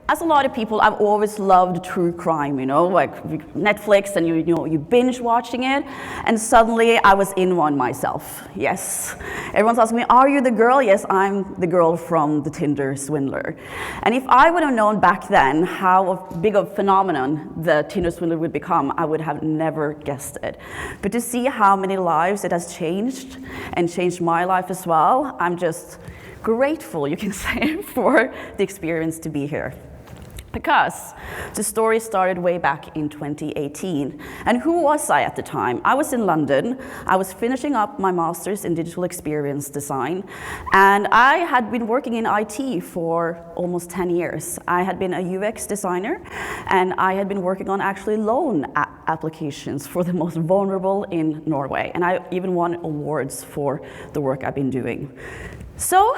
as a lot of people, I've always loved true crime, you know, like Netflix, and you binge watching it, and suddenly I was in one myself. Yes. Everyone's asking me, are you the girl? Yes, I'm the girl from the Tinder Swindler. And if I would have known back then how big of a phenomenon the Tinder Swindler would become, I would have never guessed it. But to see how many lives it has changed, and changed my life as well, I'm just grateful, you can say, for the experience to be here. Because the story started way back in 2018. And who was I at the time? I was in London. I was finishing up my master's in digital experience design. And I had been working in IT for almost 10 years. I had been a UX designer, and I had been working on actually loan applications for the most vulnerable in Norway. And I even won awards for the work I've been doing. So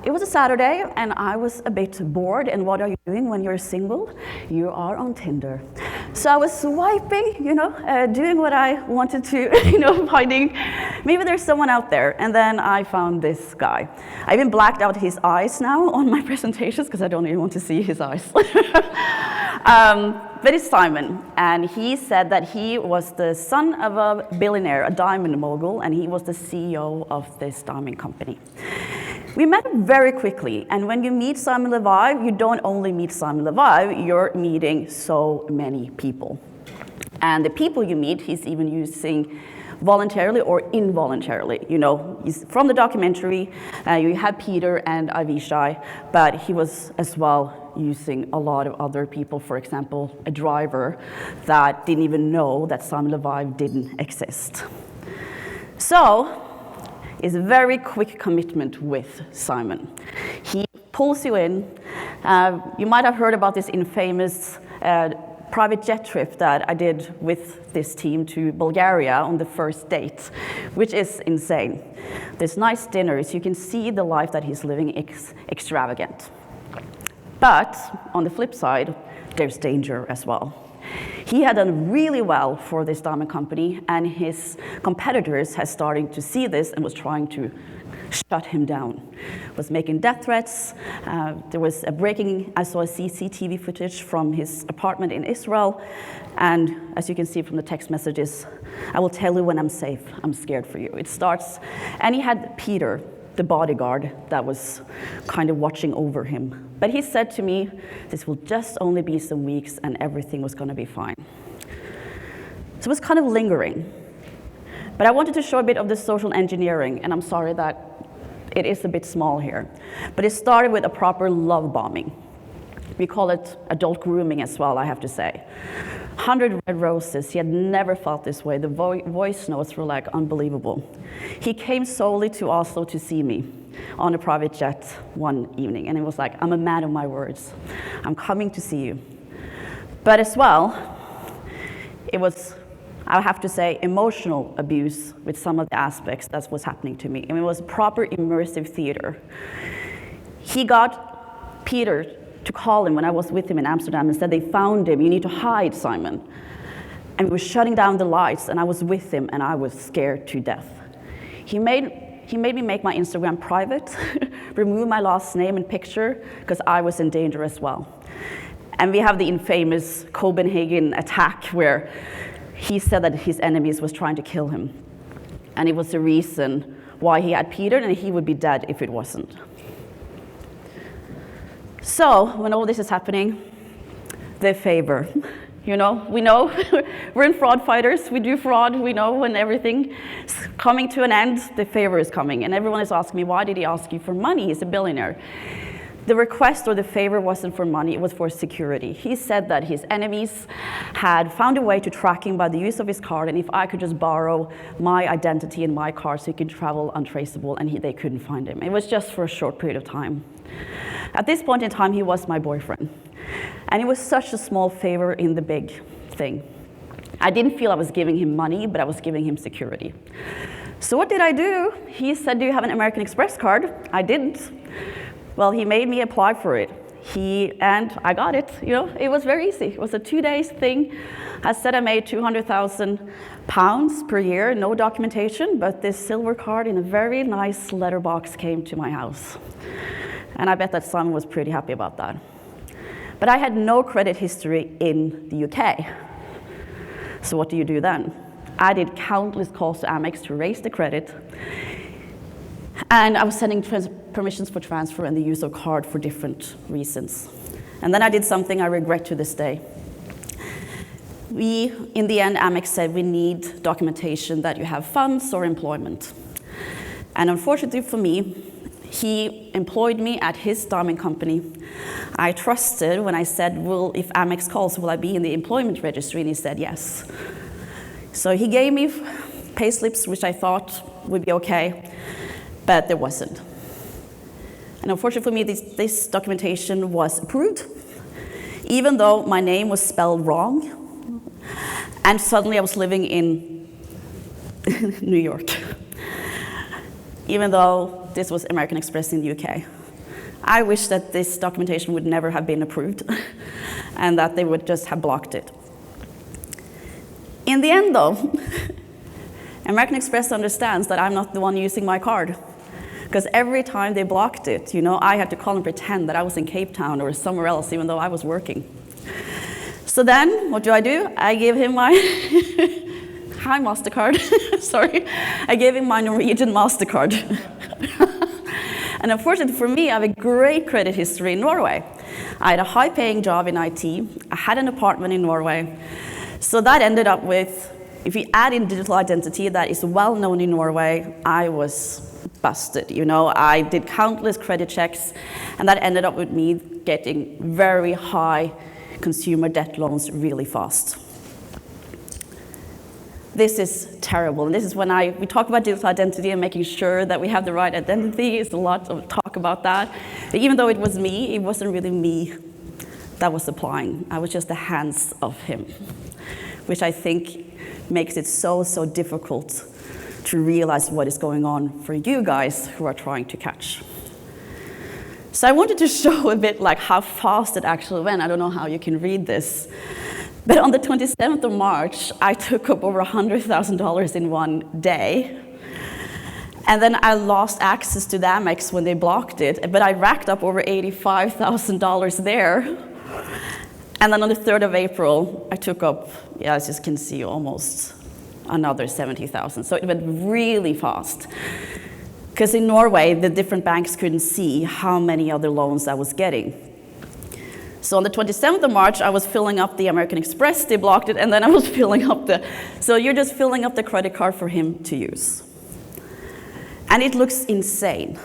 it was a Saturday, and I was a bit bored. And what are you doing when you're single? You are on Tinder. So I was swiping, doing what I wanted to, finding maybe there's someone out there. And then I found this guy. I even blacked out his eyes now on my presentations because I don't even want to see his eyes. But it's Simon, and he said that he was the son of a billionaire, a diamond mogul, and he was the CEO of this diamond company. We met very quickly, and when you meet Simon Levive, you don't only meet Simon Levive, you're meeting so many people. And the people you meet, he's even using voluntarily or involuntarily. He's from the documentary, you have Peter and Avishai, but he was as well using a lot of other people, for example, a driver that didn't even know that Simon Levive didn't exist. So, it's a very quick commitment with Simon. He pulls you in. You might have heard about this infamous private jet trip that I did with this team to Bulgaria on the first date, which is insane. There's nice dinners. You can see the life that he's living extravagant. But on the flip side, there's danger as well. He had done really well for this diamond company, and his competitors had started to see this and was trying to shut him down. Was making death threats. There was I saw a CCTV footage from his apartment in Israel, and as you can see from the text messages, I will tell you when I'm safe, I'm scared for you. It starts, and he had Peter, the bodyguard that was kind of watching over him. But he said to me, this will just only be some weeks and everything was going to be fine. So it was kind of lingering. But I wanted to show a bit of the social engineering, and I'm sorry that it is a bit small here. But it started with a proper love bombing. We call it adult grooming as well, I have to say. 100 red roses, he had never felt this way. The voice notes were like unbelievable. He came solely to Oslo to see me on a private jet one evening, and it was like, I'm a man of my words. I'm coming to see you. But as well, it was, I have to say, emotional abuse with some of the aspects that was happening to me. I mean, it was proper immersive theater. He got Peter to call him when I was with him in Amsterdam and said, they found him, you need to hide, Simon. And we were shutting down the lights, and I was with him, and I was scared to death. He made me make my Instagram private, remove my last name and picture, because I was in danger as well. And we have the infamous Copenhagen attack where he said that his enemies was trying to kill him. And it was the reason why he had Peter, and he would be dead if it wasn't. So, when all this is happening, the favor. We know, we're in fraud fighters, we do fraud, we know when everything is coming to an end, the favor is coming. And everyone is asking me, why did he ask you for money? He's a billionaire. The request or the favor wasn't for money, it was for security. He said that his enemies had found a way to track him by the use of his card, and if I could just borrow my identity and my card so he could travel untraceable, and they couldn't find him. It was just for a short period of time. At this point in time, he was my boyfriend. And it was such a small favor in the big thing. I didn't feel I was giving him money, but I was giving him security. So what did I do? He said, do you have an American Express card? I didn't. Well, he made me apply for it. And I got it. It was very easy. It was a 2-day thing. I said I made £200,000 per year, no documentation, but this silver card in a very nice letterbox came to my house. And I bet that Simon was pretty happy about that. But I had no credit history in the UK. So what do you do then? I did countless calls to Amex to raise the credit. And I was sending permissions for transfer and the use of card for different reasons. And then I did something I regret to this day. In the end, Amex said we need documentation that you have funds or employment. And unfortunately for me, he employed me at his diamond company. I trusted when I said, well, if Amex calls, will I be in the employment registry? And he said yes. So he gave me pay slips, which I thought would be okay, but there wasn't. And unfortunately for me, this documentation was approved, even though my name was spelled wrong. And suddenly I was living in New York, even though this was American Express in the UK. I wish that this documentation would never have been approved and that they would just have blocked it. In the end though, American Express understands that I'm not the one using my card. Because every time they blocked it, I had to call and pretend that I was in Cape Town or somewhere else, even though I was working. So then, what do? I gave him my, hi MasterCard, sorry. I gave him my Norwegian MasterCard. And unfortunately for me, I have a great credit history in Norway. I had a high-paying job in IT. I had an apartment in Norway. So that ended up with, if you add in digital identity that is well known in Norway, I was busted. I did countless credit checks, and that ended up with me getting very high consumer debt loans really fast. This is terrible, and this is when we talk about digital identity and making sure that we have the right identity. It's a lot of talk about that. But even though it was me, it wasn't really me that was applying. I was just the hands of him, which I think makes it so difficult to realize what is going on for you guys who are trying to catch. So I wanted to show a bit like how fast it actually went. I don't know how you can read this. But on the 27th of March, I took up over $100,000 in one day. And then I lost access to the Amex when they blocked it, but I racked up over $85,000 there. And then on the 3rd of April, I took up, as you can see, almost another 70,000. So it went really fast. Because in Norway, the different banks couldn't see how many other loans I was getting. So on the 27th of March, I was filling up the American Express, they blocked it, and then I was filling up so you're just filling up the credit card for him to use. And it looks insane.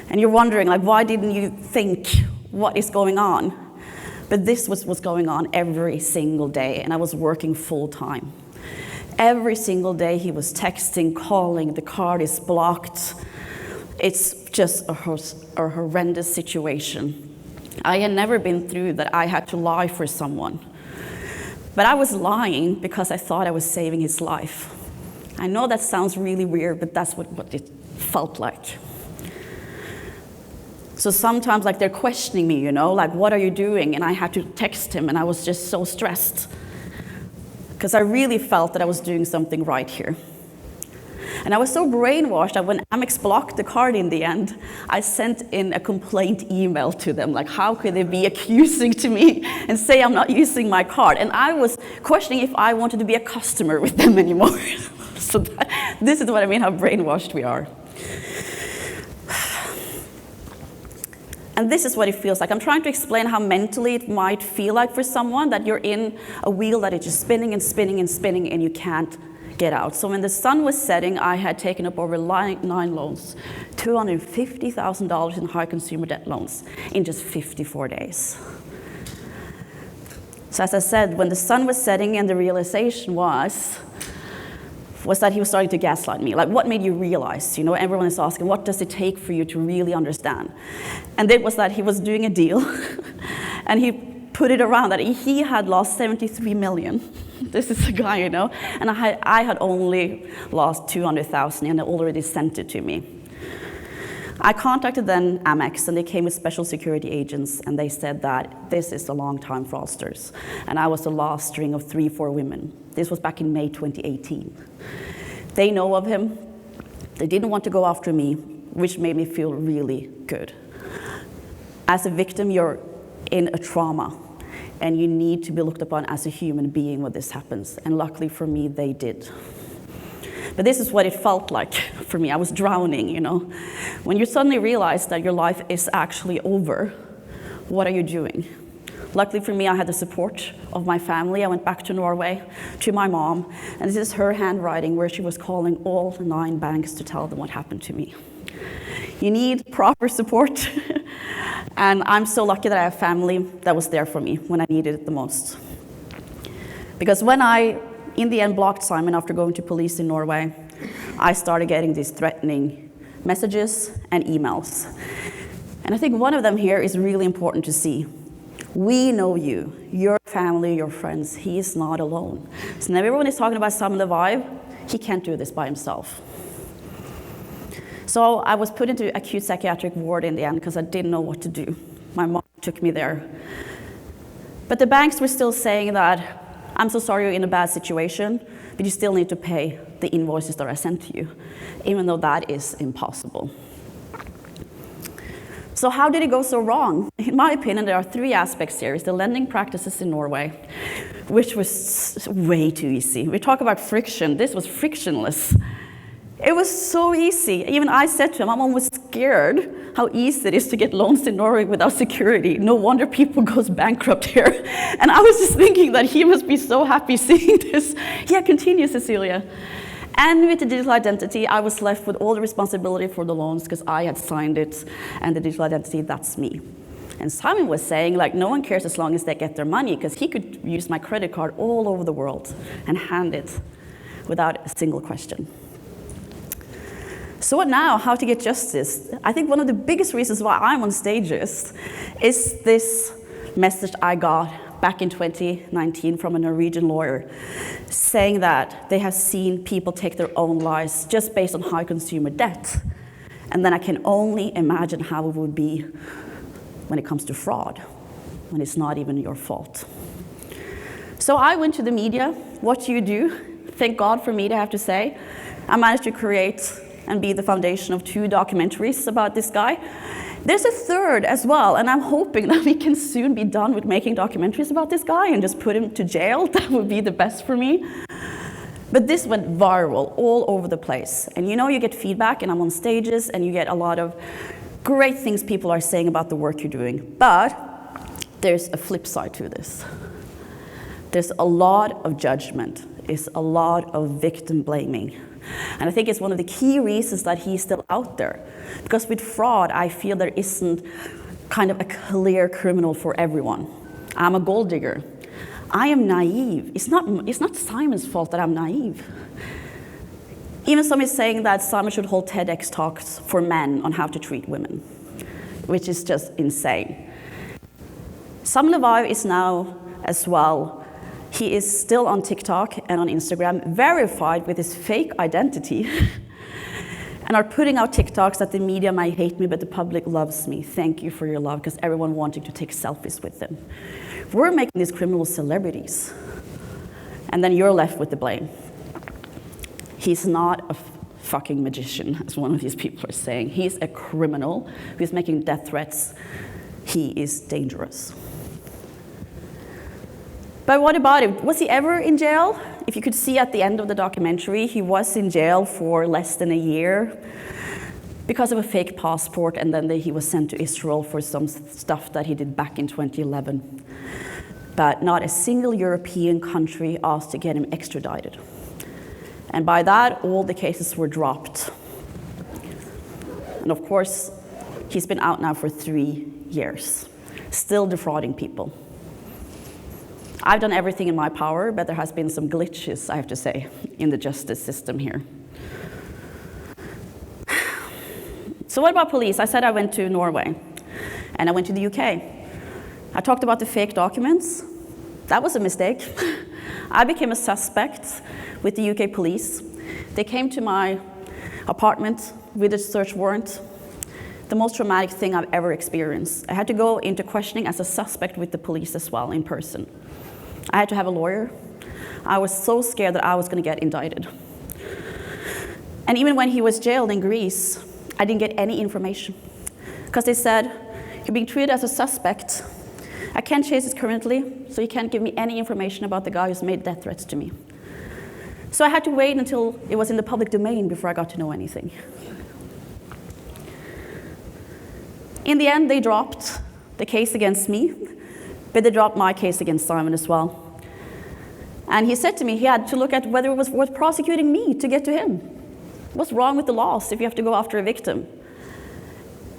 And you're wondering, why didn't you think, what is going on? But this was what's going on every single day, and I was working full time. Every single day he was texting, calling, the card is blocked. It's just a horrendous situation. I had never been through that I had to lie for someone. But I was lying because I thought I was saving his life. I know that sounds really weird, but that's what it felt like. So sometimes they're questioning me, what are you doing? And I had to text him, and I was just so stressed. Because I really felt that I was doing something right here. And I was so brainwashed that when Amex blocked the card in the end, I sent in a complaint email to them, how could they be accusing to me and say I'm not using my card? And I was questioning if I wanted to be a customer with them anymore. So this is what I mean, how brainwashed we are. And this is what it feels like. I'm trying to explain how mentally it might feel like for someone that you're in a wheel that is just spinning and spinning and spinning and you can't get out. So when the sun was setting, I had taken up over 9 loans, $250,000 in high consumer debt loans in just 54 days. So as I said, when the sun was setting and the realization was that he was starting to gaslight me. What made you realize? Everyone is asking, what does it take for you to really understand? And it was that he was doing a deal, and he put it around that he had lost 73 million. This is a guy, and I had only lost 200,000, and they already sent it to me. I contacted then Amex, and they came with special security agents, and they said that this is a long-time fraudsters. And I was the last string of 3-4 women. This was back in May 2018. They know of him. They didn't want to go after me, which made me feel really good. As a victim, you're in a trauma, and you need to be looked upon as a human being when this happens. And luckily for me, they did. But this is what it felt like for me. I was drowning, you know. When you suddenly realize that your life is actually over, what are you doing? Luckily for me, I had the support of my family. I went back to Norway, to my mom, and this is her handwriting where she was calling all 9 banks to tell them what happened to me. You need proper support, and I'm so lucky that I have family that was there for me when I needed it the most. Because when I, in the end, blocked Simon after going to police in Norway, I started getting these threatening messages and emails. And I think one of them here is really important to see. We know you, your family, your friends. He is not alone. So now everyone is talking about Simon the Vibe. He can't do this by himself. So I was put into acute psychiatric ward in the end because I didn't know what to do. My mom took me there. But the banks were still saying that, I'm so sorry you're in a bad situation, but you still need to pay the invoices that I sent to you, even though that is impossible. So how did it go so wrong? In my opinion, there are 3 aspects here. It's the lending practices in Norway, which was way too easy. We talk about friction. This was frictionless. It was so easy. Even I said to him, I'm almost scared how easy it is to get loans in Norway without security. No wonder people goes bankrupt here. And I was just thinking that he must be so happy seeing this. Yeah, continue, Cecilie. And with the digital identity, I was left with all the responsibility for the loans because I had signed it, and the digital identity, that's me. And Simon was saying, like, no one cares as long as they get their money, because he could use my credit card all over the world and hand it without a single question. So what now? How to get justice? I think one of the biggest reasons why I'm on stages is this message I got back in 2019 from a Norwegian lawyer saying that they have seen people take their own lives just based on high consumer debt. And then I can only imagine how it would be when it comes to fraud, when it's not even your fault. So I went to the media. What do you do? Thank God for me, I have to say. I managed to create and be the foundation of 2 documentaries about this guy. There's a 3rd as well, and I'm hoping that we can soon be done with making documentaries about this guy and just put him to jail. That would be the best for me. But this went viral all over the place. And you know, you get feedback, and I'm on stages, and you get a lot of great things people are saying about the work you're doing. But there's a flip side to this. There's a lot of judgment. There's a lot of victim blaming. And I think it's one of the key reasons that he's still out there. Because with fraud, I feel there isn't kind of a clear criminal for everyone. I'm a gold digger. I am naive. It's not Simon's fault that I'm naive. Even some is saying that Simon should hold TEDx talks for men on how to treat women, which is just insane. Simon Levi is now as well. He is still on TikTok and on Instagram, verified with his fake identity, and are putting out TikToks that the media might hate me, but the public loves me. Thank you for your love, because everyone wanting to take selfies with them. We're making these criminals celebrities, and then you're left with the blame. He's not a fucking magician, as one of these people are saying. He's a criminal who's making death threats. He is dangerous. But what about him? Was he ever in jail? If you could see at the end of the documentary, he was in jail for less than a year because of a fake passport, and then he was sent to Israel for some stuff that he did back in 2011. But not a single European country asked to get him extradited. And by that, all the cases were dropped. And of course, he's been out now for 3 years, still defrauding people. I've done everything in my power, but there has been some glitches, I have to say, in the justice system here. So what about police? I said I went to Norway, and I went to the UK. I talked about the fake documents. That was a mistake. I became a suspect with the UK police. They came to my apartment with a search warrant. The most traumatic thing I've ever experienced. I had to go into questioning as a suspect with the police as well, in person. I had to have a lawyer. I was so scared that I was going to get indicted. And even when he was jailed in Greece, I didn't get any information. Because they said, you're being treated as a suspect, I can't chase it currently, so he can't give me any information about the guy who's made death threats to me. So I had to wait until it was in the public domain before I got to know anything. In the end, they dropped the case against me, but they dropped my case against Simon as well. And he said to me he had to look at whether it was worth prosecuting me to get to him. What's wrong with the laws if you have to go after a victim?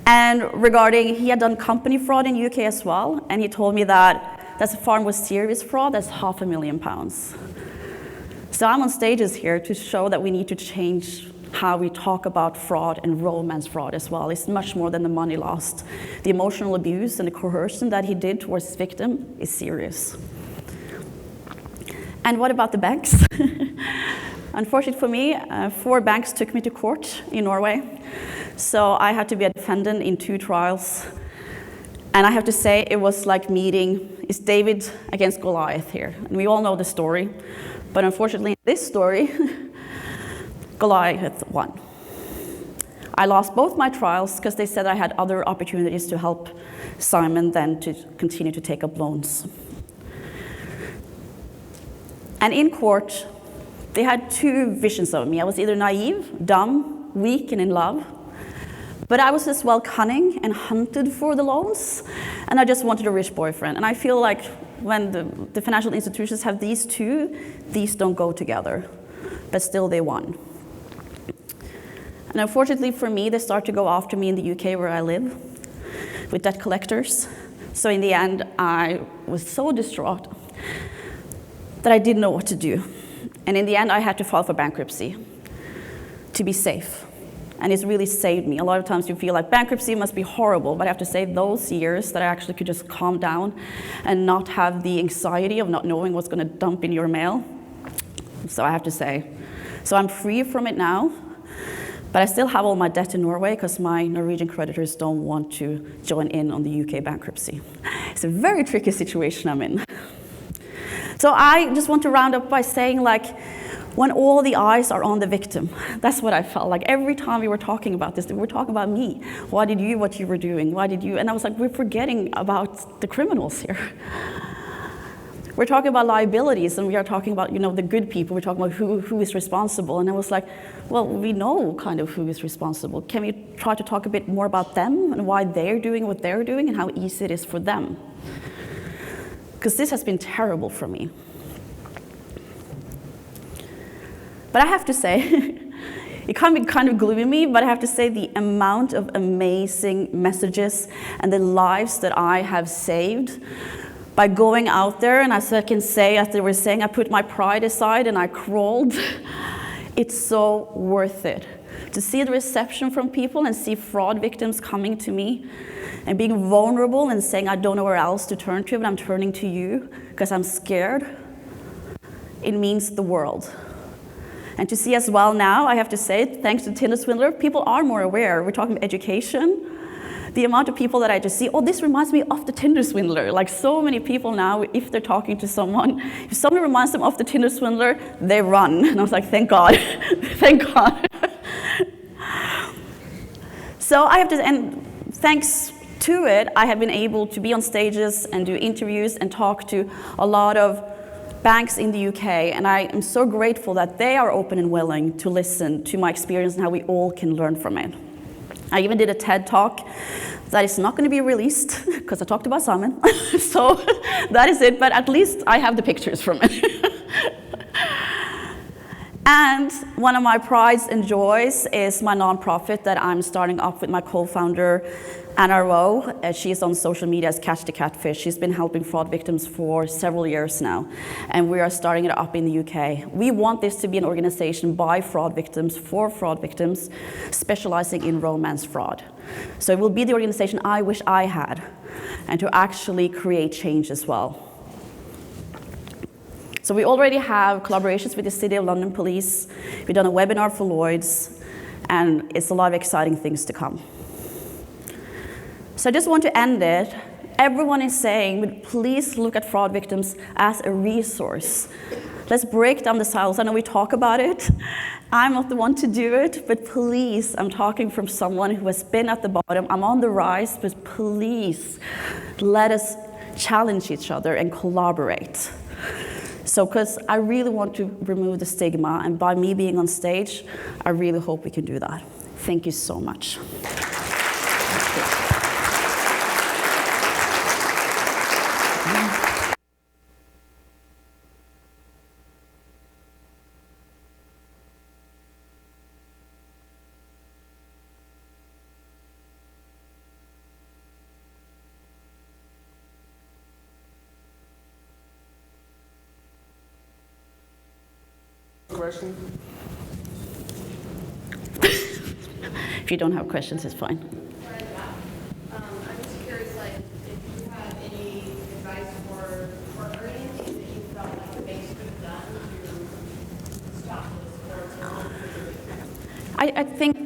And regarding, he had done company fraud in the UK as well, and he told me that that's far more serious fraud, that's £500,000. So I'm on stages here to show that we need to change how we talk about fraud and romance fraud as well. It's much more than the money lost. The emotional abuse and the coercion that he did towards his victim is serious. And what about the banks? Unfortunately for me, 4 banks took me to court in Norway. So I had to be a defendant in 2 trials. And I have to say, it was like it's David against Goliath here. And we all know the story. But unfortunately, in this story, Goliath won. I lost both my trials because they said I had other opportunities to help Simon than to continue to take up loans. And in court, they had 2 visions of me. I was either naive, dumb, weak, and in love. But I was as well cunning and hunted for the loans, and I just wanted a rich boyfriend. And I feel like when the financial institutions have these 2, these don't go together. But still, they won. And unfortunately for me, they start to go after me in the UK where I live, with debt collectors. So in the end, I was so distraught that I didn't know what to do. And in the end, I had to file for bankruptcy to be safe. And it's really saved me. A lot of times you feel like bankruptcy must be horrible, but I have to say those years that I actually could just calm down and not have the anxiety of not knowing what's going to dump in your mail. So I have to say, so I'm free from it now, but I still have all my debt in Norway because my Norwegian creditors don't want to join in on the UK bankruptcy. It's a very tricky situation I'm in. So I just want to round up by saying, like, when all the eyes are on the victim, that's what I felt like. Every time we were talking about this, we were talking about me. Why did you, what you were doing? Why did you? And I was like, we're forgetting about the criminals here. We're talking about liabilities, and we are talking about, the good people. We're talking about who is responsible. And I was like, well, we know kind of who is responsible. Can we try to talk a bit more about them and why they're doing what they're doing and how easy it is for them? Because this has been terrible for me. But I have to say, it can be kind of gloomy, but I have to say the amount of amazing messages and the lives that I have saved by going out there, and as I can say, as they were saying, I put my pride aside and I crawled. It's so worth it. To see the reception from people and see fraud victims coming to me and being vulnerable and saying, I don't know where else to turn to, but I'm turning to you because I'm scared. It means the world. And to see as well now, I have to say, thanks to Tinder Swindler, people are more aware. We're talking about education. The amount of people that I just see, oh, this reminds me of the Tinder Swindler. Like so many people now, if they're talking to someone, if someone reminds them of the Tinder Swindler, they run. And I was like, thank God, thank God. So I have to, and thanks to it, I have been able to be on stages and do interviews and talk to a lot of banks in the UK, and I am so grateful that they are open and willing to listen to my experience and how we all can learn from it. I even did a TED talk that is not going to be released because I talked about Simon, so that is it, but at least I have the pictures from it. And one of my prides and joys is my nonprofit that I'm starting up with my co-founder, Anna Rowe. She's on social media as Catch the Catfish. She's been helping fraud victims for several years now, and we are starting it up in the UK. We want this to be an organization by fraud victims, for fraud victims, specializing in romance fraud. So it will be the organization I wish I had, and to actually create change as well. So we already have collaborations with the City of London Police. We've done a webinar for Lloyds, and it's a lot of exciting things to come. So I just want to end it. Everyone is saying, but please look at fraud victims as a resource. Let's break down the silos. I know we talk about it. I'm not the one to do it, but please, I'm talking from someone who has been at the bottom. I'm on the rise, but please, let us challenge each other and collaborate. So, because I really want to remove the stigma, and by me being on stage, I really hope we can do that. Thank you so much. Question? If you don't have questions, it's fine. I'm just curious, like, if you have any advice or anything that you felt like the banks could have done to stop this? I think,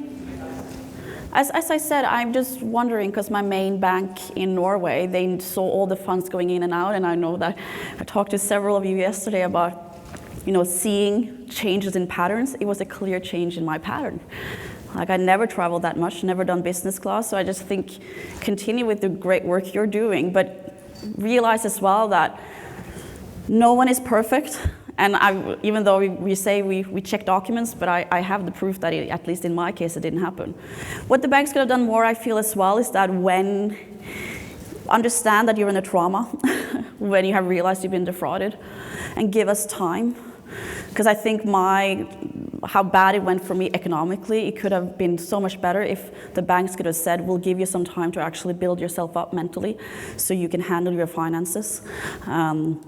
as I said, I'm just wondering, because my main bank in Norway, they saw all the funds going in and out, and I know that I talked to several of you yesterday about, seeing changes in patterns. It was a clear change in my pattern. Like, I never traveled that much, never done business class, so I just think continue with the great work you're doing, but realize as well that no one is perfect. And even though we say we check documents, but I have the proof that at least in my case, it didn't happen. What the banks could have done more, I feel as well, is that understand that you're in a trauma when you have realized you've been defrauded, and give us time. Because I think how bad it went for me economically, it could have been so much better if the banks could have said, we'll give you some time to actually build yourself up mentally so you can handle your finances.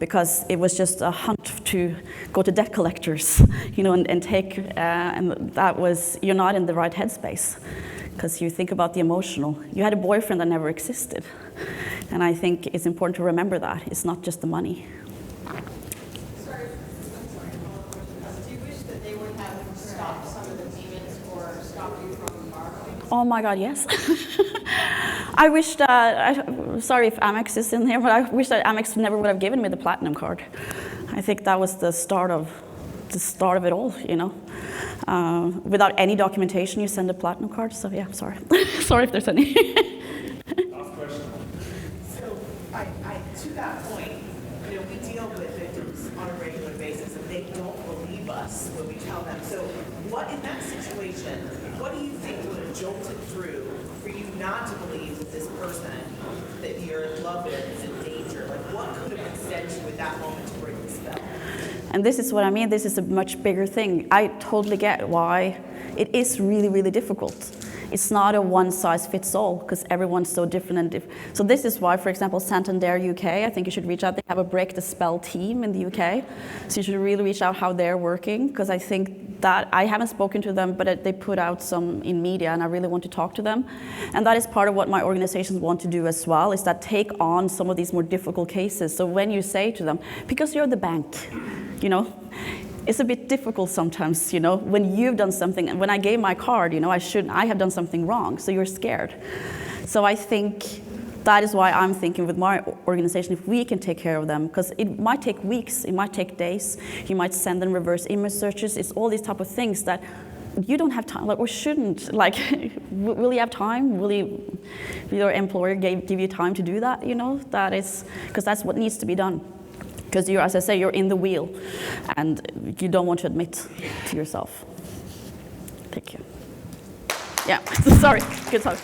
Because it was just a hunt to go to debt collectors, and take, and that was, you're not in the right headspace. Because you think about the emotional. You had a boyfriend that never existed. And I think it's important to remember that. It's not just the money. Oh my God, yes. I wish that, sorry if Amex is in here, but I wish that Amex never would have given me the platinum card. I think that was the start of it all, Without any documentation, you send a platinum card, so yeah, sorry. Sorry if there's any. Last question. So, to that point, we deal with victims on a regular basis, and they don't believe us when we tell them. So, in that situation, what do you think would have jolted through for you not to believe that this person that you're in love with is in danger? Like, what could have been said to you at that moment to break the spell? And this is what I mean. This is a much bigger thing. I totally get why it is really, really difficult. It's not a one-size-fits-all, because everyone's so different. So this is why, for example, Santander UK, I think you should reach out. They have a Break the Spell team in the UK. So you should really reach out how they're working, because I think that, I haven't spoken to them, but they put out some in media, and I really want to talk to them. And that is part of what my organizations want to do as well, is that take on some of these more difficult cases. So when you say to them, because you're the bank, it's a bit difficult sometimes, when you've done something, and when I gave my card, I have done something wrong, so you're scared. So I think that is why I'm thinking with my organization, if we can take care of them, because it might take weeks, it might take days, you might send them reverse image searches, it's all these type of things that you don't have time, or shouldn't, will you have time? Will your employer give you time to do that, That is, because that's what needs to be done. Because as I say, you're in the wheel, and you don't want to admit to yourself. Thank you. Yeah, sorry, good talk.